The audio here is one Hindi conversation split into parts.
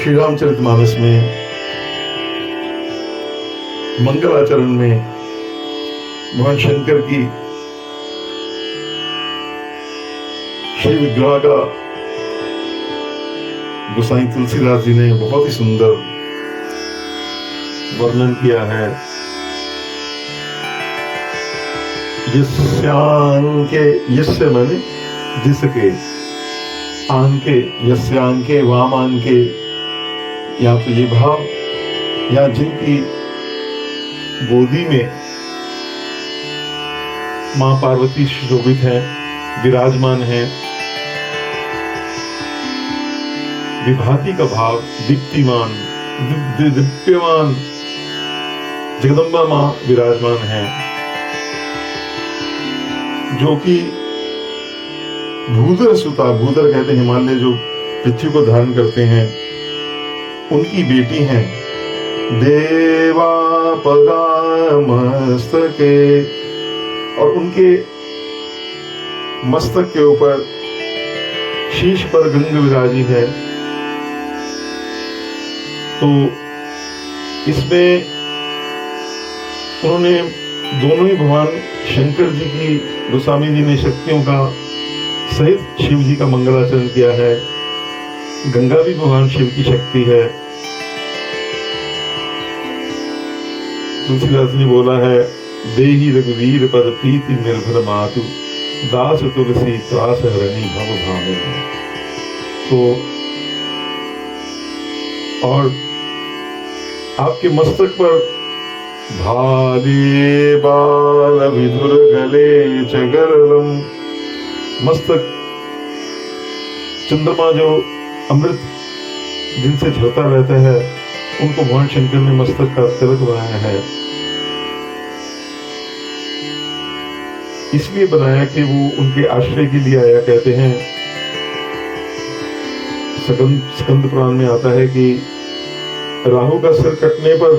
श्री रामचरितमानस में मंगलाचरण में भगवान शंकर की श्री विग्रह का गोसाई तुलसीदास जी ने बहुत ही सुंदर वर्णन किया है। यस्यांके, यस्य माने जिसके, आंके, यस्यांके वामांके, या तो ये भाव, या जिनकी गोदी में मां पार्वती सुशोभित है, विराजमान है, विभाति का भाव, दीप्तिमान, दिव्यमान जगदम्बा मां विराजमान है, जो कि भूधर सुता, भूधर कहते हैं हिमालय जो पृथ्वी को धारण करते हैं, उनकी बेटी हैं। देवा पगा मस्तके, और उनके मस्तक के ऊपर शीश पर गंग विराजी है। तो इसमें उन्होंने दोनों ही भगवान शंकर जी की, गोस्वामी जी ने शक्तियों का सहित शिव जी का मंगलाचरण किया है। गंगा भी भगवान शिव की शक्ति है। तुलसीदास ने बोला है, देहि रघुवीर पद प्रीति निर्भर मातु, दास तुलसी त्रास हरणी भव भाव। तो और आपके मस्तक पर भाले बाल विधुर गले चगरलम, मस्तक चंद्रमा जो अमृत जिनसे झरता रहता है, उनको भगवान शंकर ने मस्तक का तिलक बनाया है। इसलिए बनाया कि वो उनके आश्रय के लिए आया। कहते हैं स्कंद पुराण में आता है कि राहु का सिर कटने पर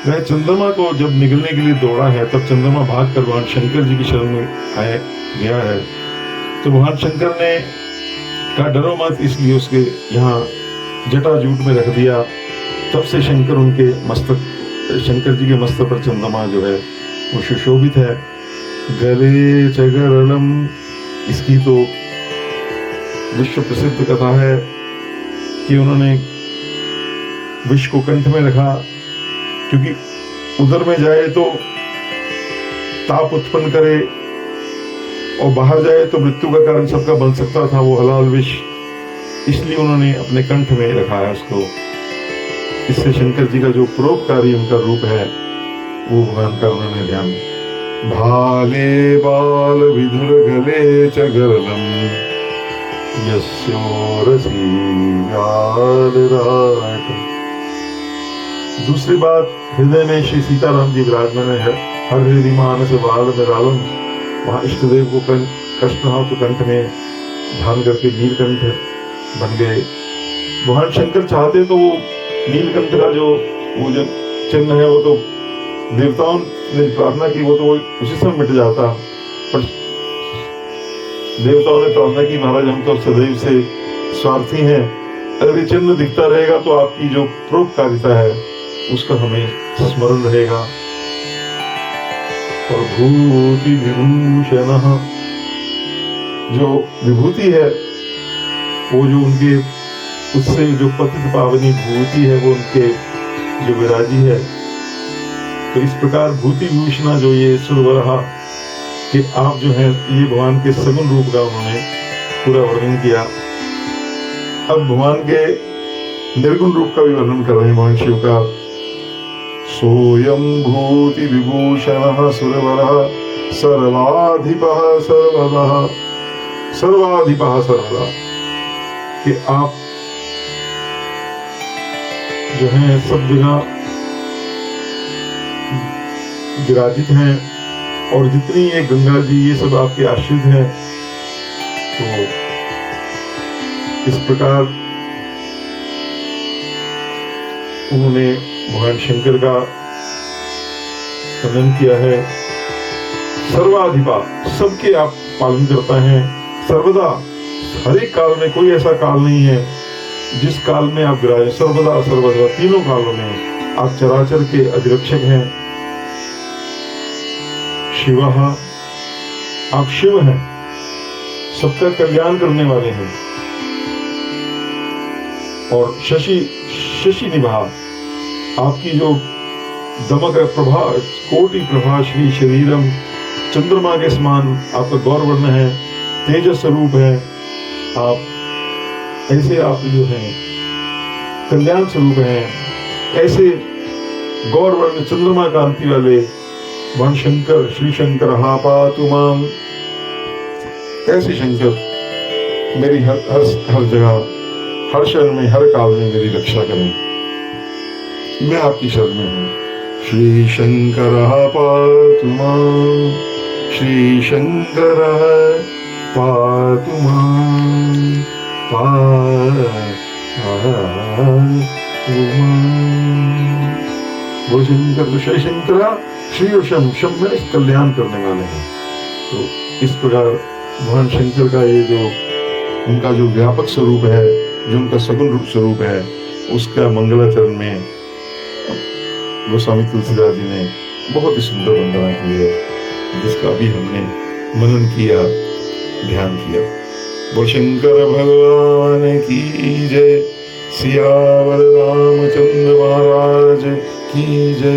वह चंद्रमा को जब निगलने के लिए दौड़ा है, तब चंद्रमा भाग कर भगवान शंकर जी की शरण में आया गया है। तो भगवान शंकर ने कहा डरो मत, इसलिए उसके यहाँ जटाजूट में रख दिया। तब से शंकर उनके मस्तक, शंकर जी के मस्तक पर चंद्रमा जो है वो सुशोभित है। गले चगरलम, इसकी तो विश्व प्रसिद्ध कथा है कि उन्होंने विष को कंठ में रखा, क्योंकि उधर में जाए तो ताप उत्पन्न करे और बाहर जाए तो मृत्यु का कारण सबका बन सकता था वो हलाल विष, इसलिए उन्होंने अपने कंठ में रखा है उसको। इससे शंकर जी का जो परोपकारी उनका रूप है वो भगवान का उन्होंने ध्यान। भाले बाल विधुर गले चगरलम, यस्योरसी व्यालराट। दूसरी बात, हृदय में श्री सीताराम जी विराजमान है। हर हृदय मानस वाल में रावण, वहां इष्ट देव को कष्ट ना हो तो कंठ में ध्यान करके नीलकंठ बन गए। भगवान शंकर चाहते तो वो नीलकंठ का जो चिन्ह है वो तो देवताओं ने प्रार्थना की, वो तो उसी समय मिट जाता, पर देवताओं ने प्रार्थना की महाराज हम तो सदैव से स्वार्थी हैं, अगर ये चिन्ह दिखता रहेगा तो आपकी जो परोपकारिता है उसका हमें स्मरण रहेगा। और भूति विभूषण, जो विभूति है वो जो उनके उससे जो पतित पावनी भूति है वो उनके जो विराजी है। तो इस प्रकार भूति विभूषणा जो ये सुरवरहा कि आप जो हैं ये भगवान के सगुण रूप का उन्होंने पूरा वर्णन किया। अब भगवान के निर्गुण रूप का भी वर्णन कर रहे हैं भगवान शिव का। सोयम भूति विभूषणः सुरवरः सर्वाधिपः सर्वदा, सर्वाधिपः सर्वदा, कि आप जो हैं सब जगह विराजित हैं और जितनी ये गंगा जी ये सब आपके आश्रित हैं। तो इस प्रकार उन्होंने भगवान शंकर का वर्णन किया है। सर्वाधिपा, सबके आप पालन करता है, सर्वदा, हर एक काल में, कोई ऐसा काल नहीं है जिस काल में आप विराजे, सर्वदा सर्वदा, तीनों कालों में आप चराचर के अधिरक्षक हैं। शिवः, आप शिव हैं, सबका कल्याण करने वाले हैं। और शशि निभा, आपकी जो दमक प्रभा, कोटि प्रभा श्री शरीरम, चंद्रमा के समान आपका गौरवर्ण है, तेजस स्वरूप है। आप ऐसे आप जो हैं कल्याण स्वरूप हैं, ऐसे गौरवर्ण चंद्रमा कांति वाले भगवान शंकर, श्री शंकर हा पातु माम, ऐसे शंकर मेरी हर जगह, हर शरण में, हर काल में मेरी रक्षा करें, मैं आपकी शरण में हूँ। श्री शंकर पातु मां, श्री शंकर पातु मां, वो शंकर तो श्री शंकरा, श्री और शम में कल्याण करने वाले हैं। तो इस प्रकार भगवान शंकर का ये जो उनका जो व्यापक स्वरूप है, जो उनका सगुण रूप स्वरूप है, उसका मंगलाचरण में गोस्वामी तुलसीदास जी ने बहुत ही सुंदर वंदना की है, जिसका भी हमने मनन किया, ध्यान किया। बोल शंकर भगवान की जय, सियावर रामचंद्र महाराज की जय।